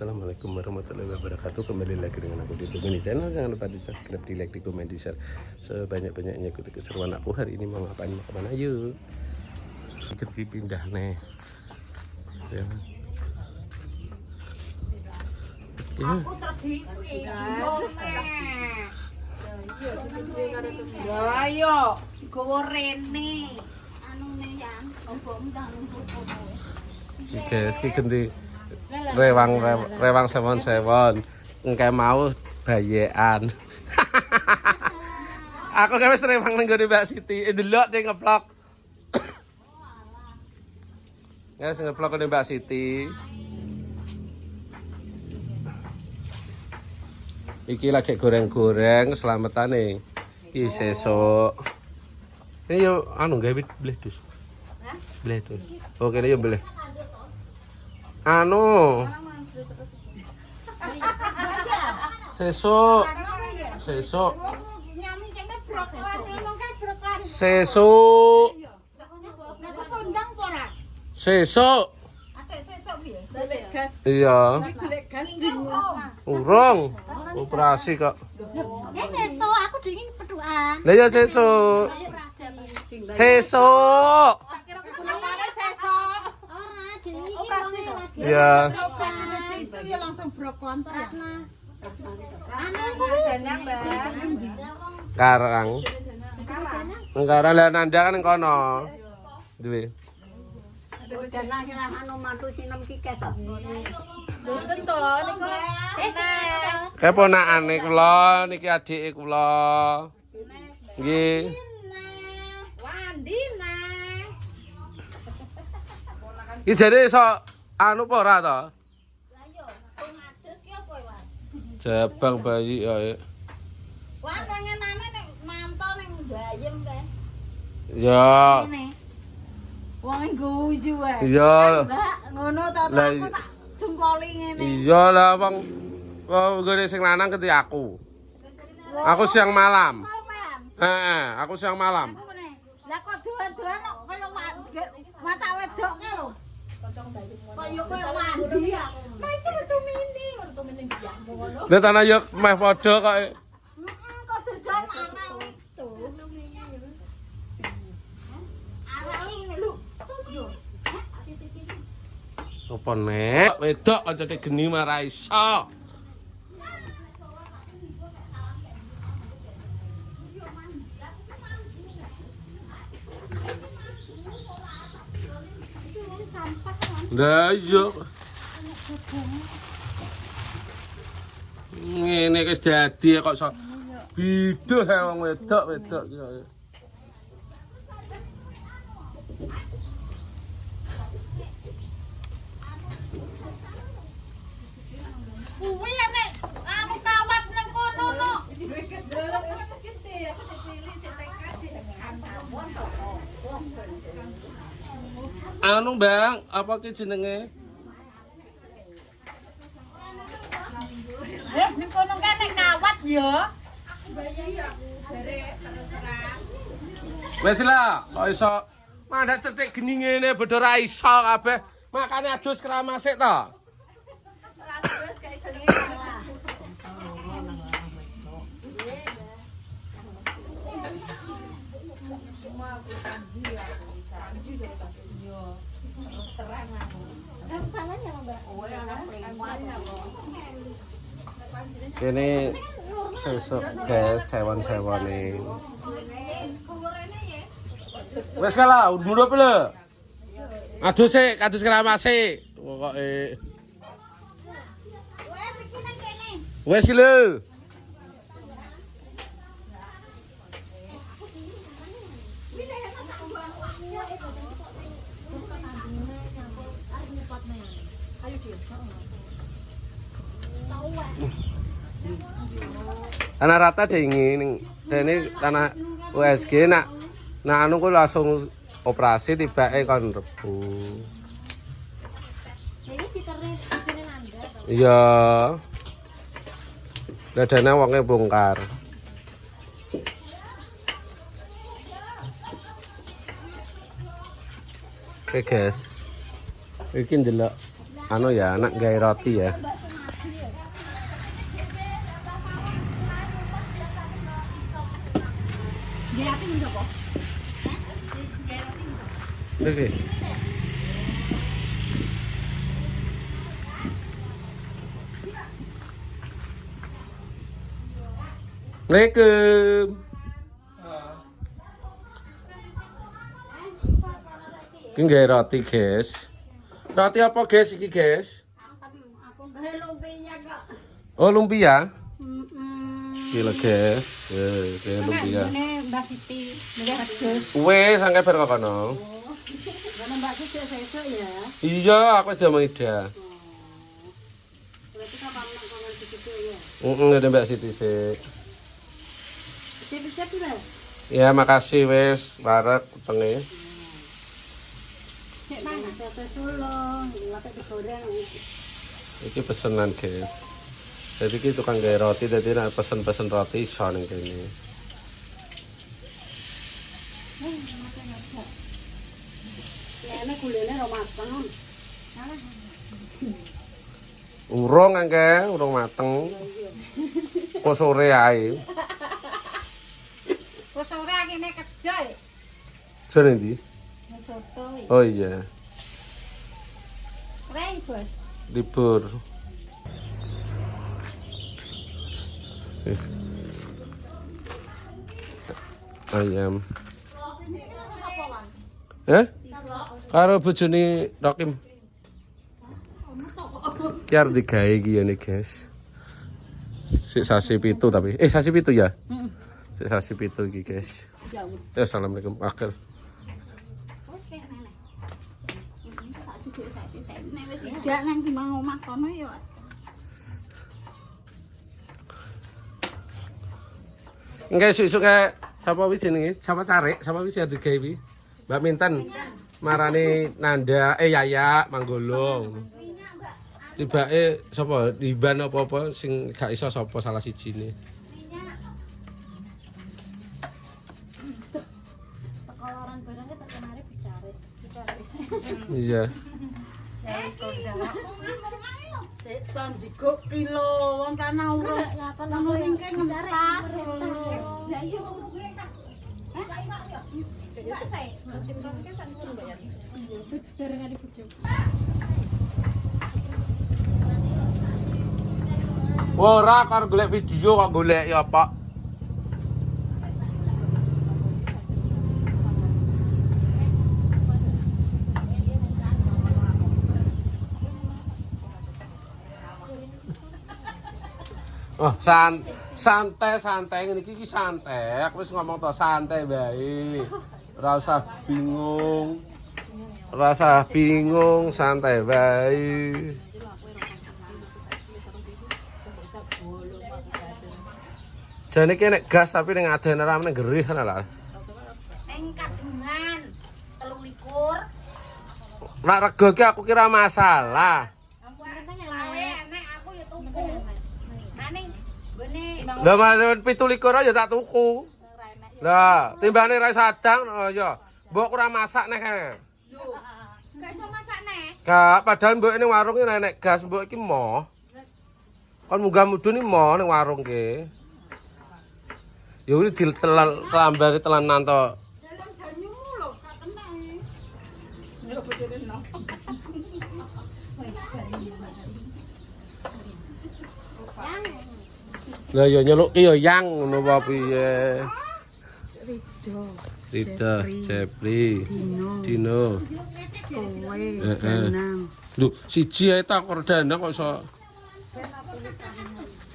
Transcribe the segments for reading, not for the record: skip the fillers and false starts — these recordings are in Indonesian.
Assalamualaikum warahmatullahi wabarakatuh. Kembali lagi dengan aku di Tumini Channel. Jangan lupa di subscribe, di like, di komen, di share sebanyak-banyaknya. Ikuti keseruan aku hari ini. Mau ngapain, mau kemana, yuk ikut pindah nih ya. Aku terdidik ya yo gowo rene anune yan obom danung kowe Guys, iki ganti rewang sewon engke mau bayekan. Aku wis rewang ning gone Mbak Siti, ndelok ning ngeplok. Guys, ngeplok ning Mbak Siti. Iki lagi goreng-goreng selamatane. Iki sesuk. Ini yo anu gawe bleh dus. Bleh dus. Oke, ini yo bleh. Anu. Sesuk. Sesuk. Sesuk. Sesuk. Iya. Urung. Operasi kok. sesuk aku dingin peduan Lah ya sesuk. Sesuk. Iya. Ya langsung brokon to ya. Karang. Karang lah nanda kan ning kono. Duwe. Kayak ponakane kula niki adike kula. Nggih. Wandina Iki jare iso anu apa ora to? lah yo pengadus ki apa Wan Jabang bayi ya. Wan pengenane nek mantau ning bayem kae Ya. ngene wong guyu wae Iya. enggak ngono ta Lah, aku tak jempoli ngene Iya lah wong nggone sing lanang keti aku. Aku siang malam. Heeh, aku siang malam. Lah kok duan-duan kaya mata wedok ke lho. Kaya koyo mandi ya. Lah iki Tumini biang ngono. Lah tanah yo meh padha kok. Heeh, kok dodan anak itu. Anak ini lho. Yo. Apa nek wedok aja geni marah iso. Lah iya. Ngene wis dadi kok iso biduh wong wedok ki. Kuwi nek anu kawat nang kono no. Anu Bang, apa ki jenenge? Ning kono kan nek kawat ya. Wes lah, kok iso mandhat cetik geni ngene bodho ra iso kabeh. Makane adus keramasik to. Ini sesuk guys, sewon-sewone. Wes kalah, mundur apa lho? Adus sik, adus keramasik. Pokoke. Wes lho. Tanah rata dingin, ini tanah USG nak anu ku langsung operasi tibake kon rebu. Ini diterin bojone nanda. Iya. Dadane wonge bongkar. Oke guys. Iki ndelok anu ya anak gawe roti ya. Nggih ati njopo? Oke. Assalamualaikum. Iki nggawe roti, guys. Roti apa, guys, iki, guys? Aku gawe lumpia kok. Oh, lumpia. Heeh. Gila, guys. Kayak lumpia. Ini Mbak Siti, Mbak Agus. Wes, sampe bar kono. Karena Mbak Siti sesuk ya. Iya, aku sudah mengida. Berarti kapan nang situ ya? Ada Mbak Siti sih. Siap-siap ya. Ya, makasih wes, barat petenge. Cek nang sate sulung, late digoreng. Iki pesenan, guys. Jadi iki tukang gawe roti, dadi nek pesen-pesen roti iso ning kene. Ya nek gulene ora mateng. Urung angke, urung mateng. Kok sore ae. Wes sore akene kerja ya. Jane ndi? Soto. Oh iya, Reng, Bos. libur. Ayam. Karo bojone Rokim. Ki arep digawe iki ya nih, guys. Sik sasi pitu tapi. Sasi pitu ya? Heeh. Sik sasi pitu iki, guys. Ya. Ya, assalamualaikum. Akhir. Oke, Nenek. Tak cucuk saiki. Nek wis idak nang timbang omah kono ya. Enggak sesuk sapa wis jenenge? Sapa Carik? Sapa wis digawe wi? Mbak Minten. Marani Nanda, Yaya Manggolong. Tibake sapa? Diban apa-apa sing gak iso sapa salah sijine. Tekoloran barangnya terkemari bicara. Iya. Setan jiko kilo wong tanah urung. Ngono wingke ngentas. Lah iya kok gue tak. Hah? Enggak saya. Simpan ke kan ngono bayar. Dereng ada bojo. Ora karo golek video kok golek ya, Pak. Oh, santai ngene iki santai. Aku wis ngomong to santai bae. Ora usah bingung. Ora usah bingung, santai bae. Jane iki nek gas tapi ning aden ora meneh gerih kan lah. Neng kadungan 23. Nek rego iki aku kira masalah. Lah mas 17 ya tak tuku. Lah, timbane ra sadang ya. Mbok ora masak nek. Enggak iso masak nek. Gak, padahal mbok ning warung iki nek gas mbok iki moh. Kon munggah mudun iki moh ning warung ki. Ya wis dilambari telanan to. Dalam banyumu lho, gak kena iki. Ya bojone no. Lah ya nyeluk ki ya yang ngono apa piye. Rida, Cepri, Dino. Kowe Danang. Lho, siji ae tak kok Danang kok iso.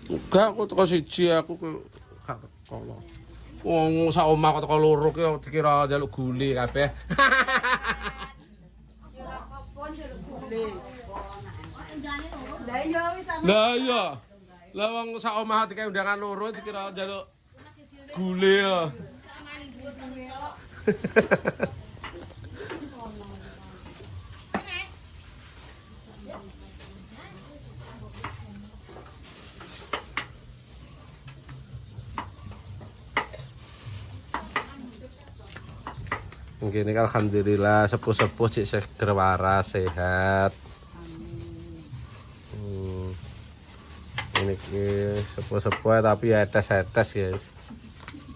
Enggak, aku teko siji aku gak teko. Wong sak omah kok teko loro ki dikira njaluk gule kabeh. Lah iya wis Lah iya. Lah wong sak omah dikek undangan loro dikira njaluk gule ya. Mungkin alhamdulillah sepuh-sepuh cik seger waras sehat. Ini sepuh-sepuh tapi ya etes-etes guys.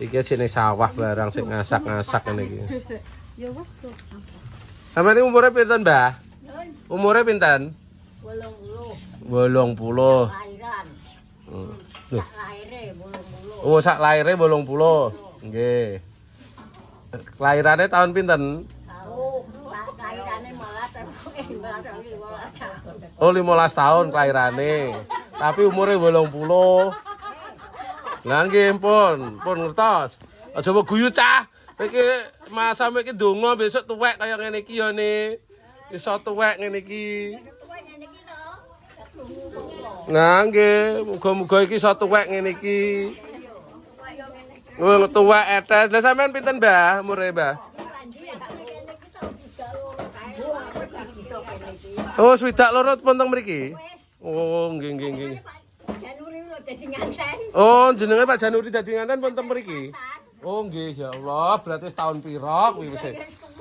Iki jenenge sawah barang sing ngasak-ngasak ngene iki. Ya wis tuh. Sampeyan iki umure pinten, Mbah? Umure pinten? 80. 80. Lahiran. Loh, Lahire 80. oh sak laire 80. Nggih. Lairane tahun pinten? Tahu, lahirane malah Oh 15 tahun kelairane. Tapi umure 80. Lah nggih pun ngertos. Aja mbok guyu cah. Iki Mas sampe iki ndonga besok tuwek kaya ngene iki ya ne. Iso tuwek ngene iki. Nah nggih, muga-muga iki iso tuwek ngene iki. Oh tuwek etes. Lah sampean pinten, Mbah? Umure, Mbah? Oh, swidak loro pun teng mriki. Oh, nggih nggih nggih. Januri lho dadi nganten. Oh, jenenge Pak Januri dadi nganten pun teng mriki. Oh, nggih ya Allah, berarti setahun pira kuwi wis.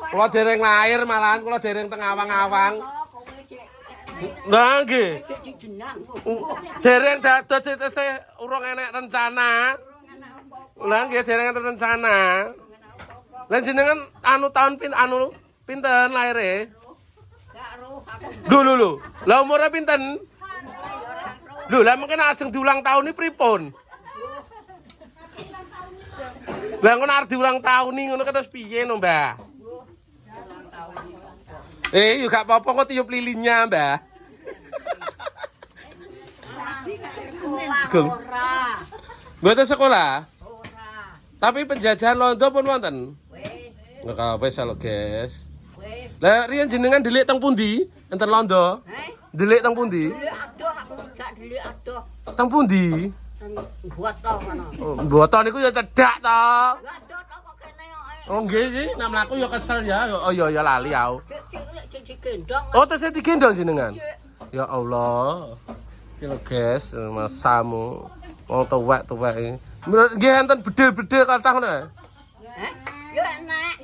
Kula dereng lahir malahan kula dereng teng awang-awang. Nah, nggih. Dereng dados tetese urung enek rencana. Lah nggih dereng enek rencana. Lah jenengan tahun pinten lahire? Lho. Lah umure pinten? Lho, lah mungkin ajeng diulang tahun iki pripun? Lah ngono arep diulang tahun iki ngono terus piye no, Mbah? Yo gak apa-apa kok tiup lilinnya, Mbah. Ora. Mboten sekolah. Ora. Tapi penjajahan londo pun wonten. Wis. Nggak wis lho, guys. Wis. Lah riyen jenengan delik teng pundi? Enten londo. Delik teng pundi? Delik adoh aku gak delik adoh. Teng pundi? Buat to ngono. Oh, mboten niku ya cedhak to. Adoh to kok kene kok. Oh nggih sih, nek mlaku ya kesel ya. Oh ya lali aku. Cek digendong. Oh, tesih digendong jenengan. Ya Allah. Iki lho, guys, masamu. Wong tuwek-tuwek iki. Nggih enten bedil-bedil kathah ngono ya. Heh? Yo enak.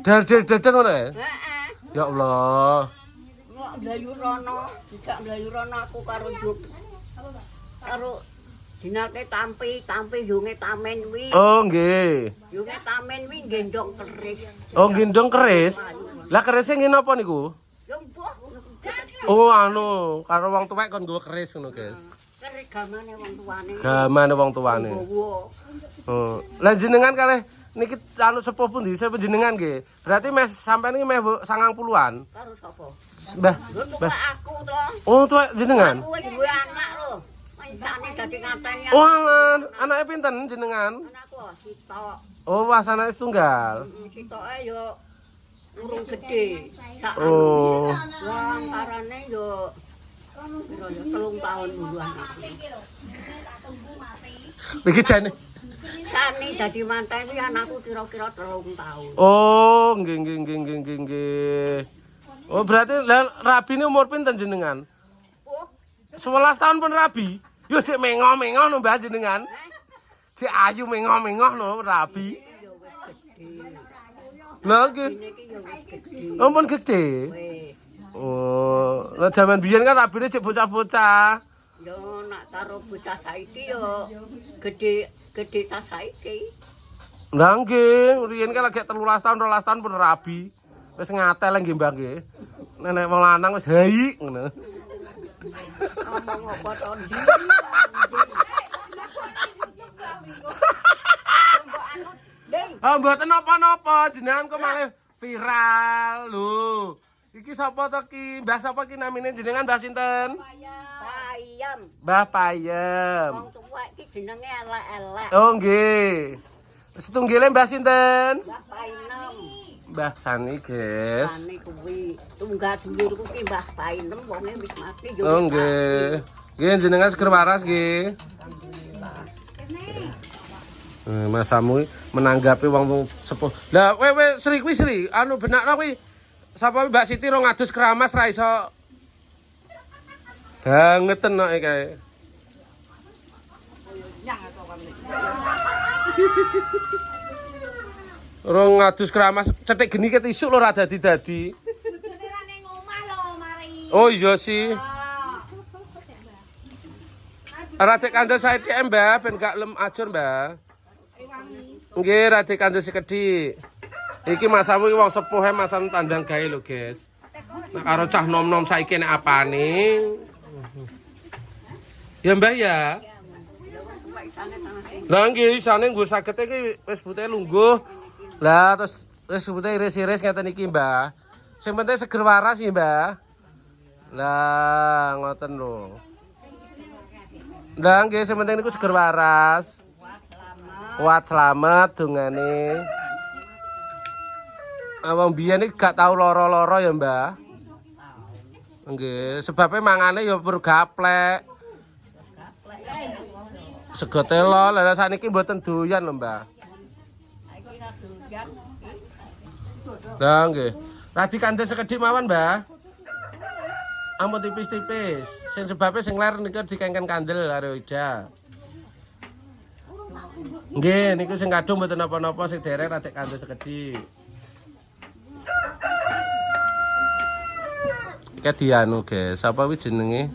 Dar-dar ngono ya. Heeh. Ya Allah. Kok mlayu rono, tidak mlayu rono aku karo Juk. Karo dinake tampi yunge tamen wi. Oh nggih. Yunge tamen wi gendong keris. Oh gendong keris. Lah kerisnya ngene apa niku? Yo mbok. Oh anu, karo wong tuwek kon nggawa keris ngono, guys. Keris gamane wong tuane. Gamane wong tuane. Gowo. Oh. Lah jenengan kalih niki anu sepuh pundi? Saya jenengan nggih. Berarti mes sampean iki meh 90-an. Karo sapa? Mbah. Lho tuwek aku to. Oh, tuwek jenengan. Aku duwe anak lho. Mancane dadi nganteni. Oh, alah, anake pinten jenengan? Anakku sitok. Oh, wasane tunggal. Sitoke yo urung gede. Sak Oh. wong karane yo piro yo 3 tahun duluan aku. Iki jane. Sane dadi manten kuwi anakku kira-kira 3 tahun. Oh, nggih. Oh, berarti lah rabine umur pinten jenengan? Oh, 11 tahun pun rabi. Yo sik mengoh-mengoh no Mbah jenengan. Sik ayu mengoh-mengoh no rabi. yo wis gede. Lha nggih. Niki yo wis gede. Ampun gede. Wis. Oh, lah jaman biyen kan rabine cek bocah-bocah. Yo nak karo bocah saiki yo gede ta saiki. Lah nggih, riyen kan lagi 13 tahun, 12 tahun pun rabi. Wis ngatel nggih Mbah nggih. Nenek wong lanang wis hai ngono. Ngomong apa to ndi? Ah mboten napa-napa, jenengan kok malah viral lho. Iki sapa to ki? Mbah sapa ki namine jenengan Mbah sinten? Payem. Mbah Payem. Wong tuwek iki jenenge elek-elek. Oh nggih. Setunggile Mbah sinten? Mbah Painem. Mbah Sani, guys. Sane kuwi tunggal dhuwur kuwi Mbah Painem wonge wis mati yo. Oh nggih. Nggih jenengan seger waras nggih. Mas Samu menanggapi wong sepuh. Lah kowe Sri kuwi Sri, anu benakno kuwi sapa Mbak Siti ro ngadus keramas ra iso bangeten kok kae. Ro ngadus keramas cetik geni ket isuk lho ra dadi-dadi. Bojone ra ning omah lho mari. Oh iya sih. Ora cek kandel saiki Mbah ben gak lem ajur Mbah. Nggih, Radik kandhut sekedhik. Iki masamu iki wong sepuh masam tandang gawe lho, guys. Nek karo cah nom-nom saiki nek apane? Ya Mbah ya. Lah nggih isane nggo saged iki wis bute lungguh. Lah terus wis bute iris-iris ngeten iki, Mbah. Sing penting seger waras ya, Mbah. Lah ngoten lho. Lah nggih sing penting niku seger waras. Kuat selamat dongane. Awang biyen iki gak tau lara-lara ya, Mbah. Nggih, sebabnya mangane ya bergaplek. Sego telo, lah saniki mboten doyan lho, Mbah. Lah nggih. Radi kandhe sekedhik mawon, Mbah. Ampun tipis-tipis. Sing sebabnya sing ler niku dikengken kandel karo Ida. Nggih, niku sing kadung mboten napa-napa sing derek radi kandhe sekedhik. Kadianu guys, apa wi jenenge?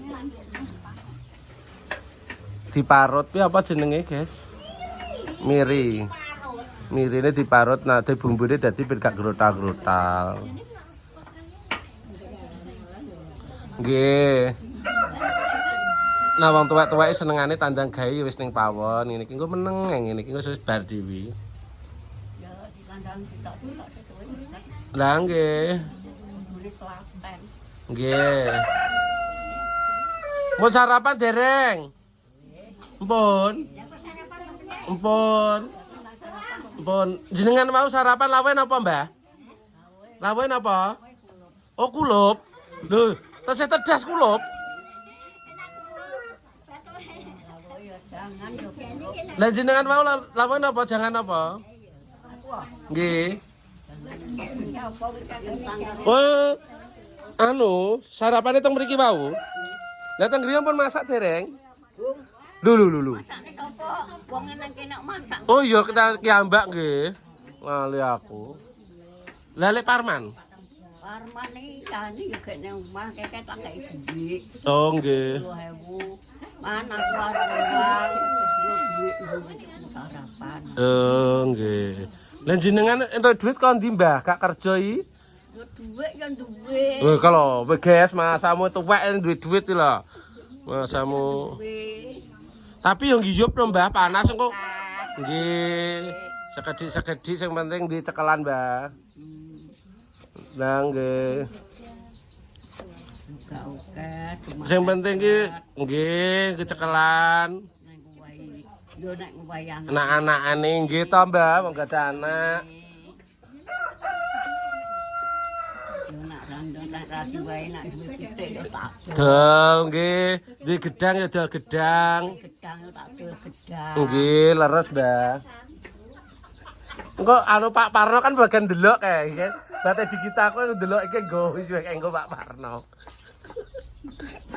Diparut pi apa jenenge, guys? Miri. Mirine diparut nah bumbune dadi ben gak grotal-grotal. Nggih. Nah wong tuwek-tuweke senengane tandang gawe wis ning pawon. Ngene iki engko meneng ngene iki wis bar dhewe. Ya ditandang kita dulu. Lah nggih. Nggih. Mau sarapan dereng? Empun. Empun. Empun. Jenengan mau sarapan lawen apa, Mbah? Lawen apa? Oh, kulup. Lho, tesih tedas kulup. Lah jenengan mau lawen apa? Jangan apa? Nggih. Oh, sarapane teng mriki wau. Lah teng griya pun masak dereng? Lho. Wong nang kene masak. Oh iya kita kiambak nggih. Lali aku. Lah lek Parman. Parman iki tani yo gek nang omah keke tak kei dhuwit. Oh nggih. 10.000. Mana keluar yo dhuwit sarapan. Oh nggih. Lah jenengan entuk dhuwit kok ndi Mbah? Gak kerja iki? Yo dhuwit yo dhuwit. Oh kalau guys masamu tuwek duwe dhuwit iki lho. Masamu. Tapi yang ngiyup lho Mbah, panas engko. Nggih. Sekedhik-sekedhik sing penting di cekelan, Mbah. Lah nggih. Oke, Sing penting ki nggih kecekelan. yo nek wayang. Anak-anakane nggih to, Mbah, wong gak ada anak. Yo nek randang nek rasi wae nek duwe pitik yo tak. Dol nggih, di gedang ya dol gedang. Gedang yo tak dol gedang. Nggih, leres, Mbah. Engko anu Pak Parno kan bagian delok kae, nggih. Bate di kita aku delok iki nggo wis engko Pak Parno.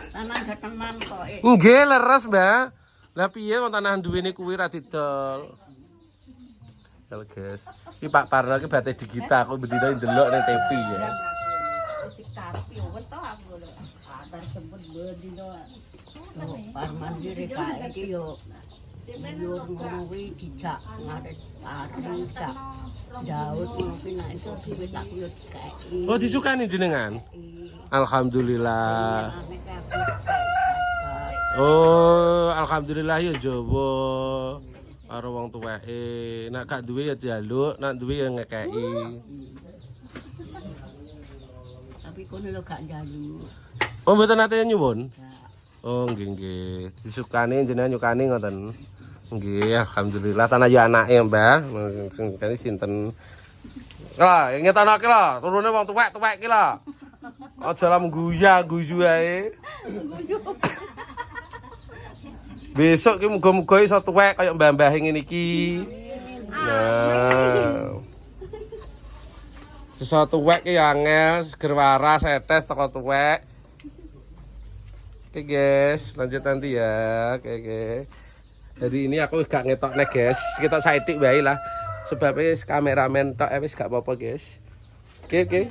Tanah getenan kok. Nggih, leres, Mbah. Lah piye wong tanah duwene kuwi ra didol. Kalau guys, iki Pak Parno iki bate di kita aku bendina ndelok ning TV ya. Wis karep yo wis to aku lho. Kabar sempet bendina. Parman iki kae iki yo yo ngowi dijak ngarep ari tak Daud mungkin nek itu duwe tak yo dikeki. Oh, disukani jenengan? Alhamdulillah. Oh, alhamdulillah ya Jawa. Karo wong tuweke. Nek gak duwe ya dialuk, nek duwe ya ngekeki. Tapi kono lho gak njalu. Oh, mboten nate nyuwun? Oh, nggih. Disukani jenengan nyukani ngoten. Nggih, alhamdulillah tanah ya anake, Mbah. Sing kene sinten? Lah, ngetokake lho, turune wong tuwek-tuwek iki lho. Aja lah guyu ae. Besok ki muga-muga iso tuwek kaya mbah-mbah ngene iki. Nah. Iso tuwek ki angel, seger waras, etes teko tuwek. Oke guys, lanjut nanti ya. Oke. Jadi ini aku gak ngetok nih guys. Kita saitik bae lah. Sebabnya kameramen tok wis gak apa-apa guys. Oke.